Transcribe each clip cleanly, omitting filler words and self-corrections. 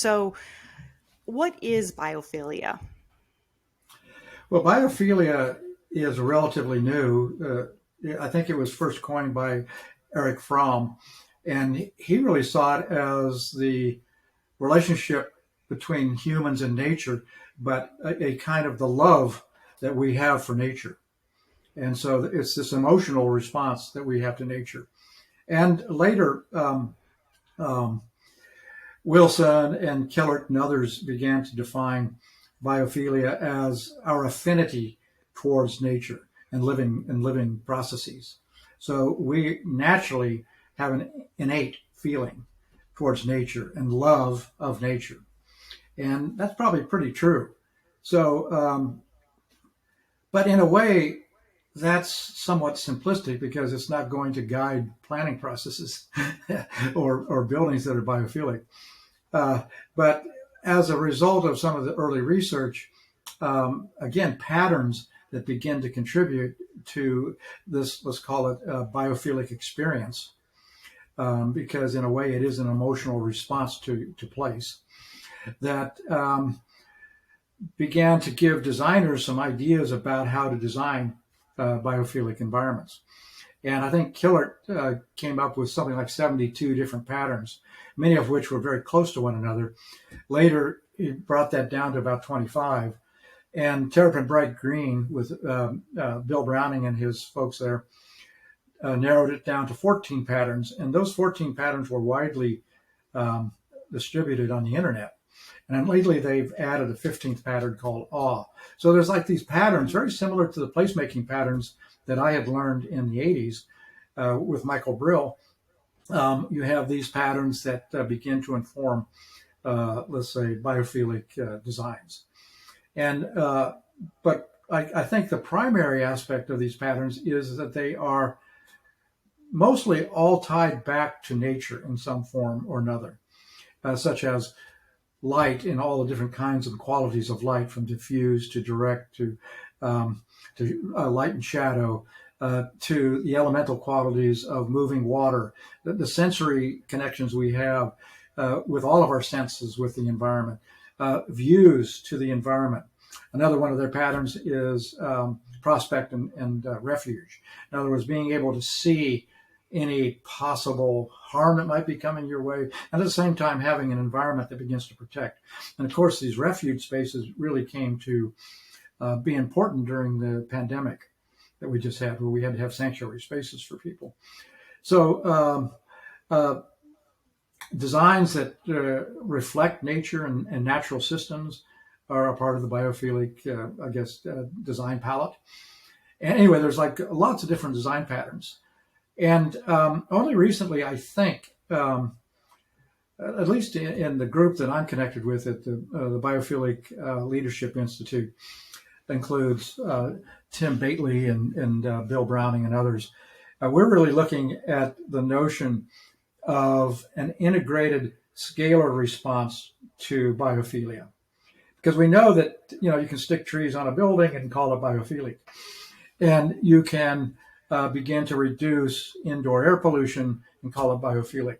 So, what is biophilia? Well, biophilia is relatively new. I think it was first coined by Eric Fromm, and he really saw it as the relationship between humans and nature, but a kind of the love that we have for nature. And so it's this emotional response that we have to nature. And later, um, Wilson and Kellert and others began to define biophilia as our affinity towards nature and living processes. So we naturally have an innate feeling towards nature and love of nature, and that's probably pretty true. So, but in a way, that's somewhat simplistic because it's not going to guide planning processes or buildings that are biophilic. But as a result of some of the early research, again, patterns that begin to contribute to this, let's call it a biophilic experience, because in a way it is an emotional response to place that began to give designers some ideas about how to design biophilic environments. And I think Killert came up with something like 72 different patterns, many of which were very close to one another. Later, he brought that down to about 25. And Terrapin Bright Green, with Bill Browning and his folks there, narrowed it down to 14 patterns. And those 14 patterns were widely distributed on the internet. And then lately, they've added a 15th pattern called awe. So there's like these patterns, very similar to the placemaking patterns that I had learned in the 80s with Michael Brill. You have these patterns that begin to inform, let's say, biophilic designs. And but I think the primary aspect of these patterns is that they are mostly all tied back to nature in some form or another, such as light in all the different kinds and qualities of light, from diffuse to direct to light and shadow, to the elemental qualities of moving water, the sensory connections we have with all of our senses with the environment, views to the environment. Another one of their patterns is prospect and refuge. In other words, being able to see any possible harm that might be coming your way, and at the same time having an environment that begins to protect. And of course, these refuge spaces really came to be important during the pandemic that we just had, where we had to have sanctuary spaces for people. So designs that reflect nature and natural systems are a part of the biophilic, design palette. And anyway, there's like lots of different design patterns. And only recently, I think, at least in the group that I'm connected with at the Biophilic Leadership Institute, includes Tim Bately and Bill Browning and others. We're really looking at the notion of an integrated scalar response to biophilia, because we know that you can stick trees on a building and call it biophilic, and you can begin to reduce indoor air pollution and call it biophilic.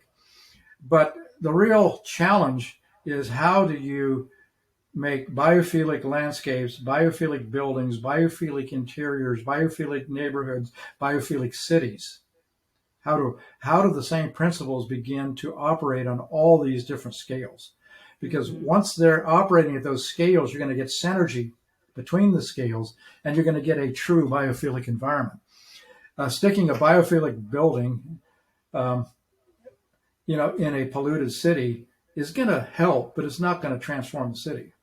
But the real challenge is, how do you make biophilic landscapes, biophilic buildings, biophilic interiors, biophilic neighborhoods, biophilic cities? How do the same principles begin to operate on all these different scales? Because once they're operating at those scales, you're going to get synergy between the scales, and you're going to get a true biophilic environment. Sticking a biophilic building, in a polluted city is going to help, but it's not going to transform the city.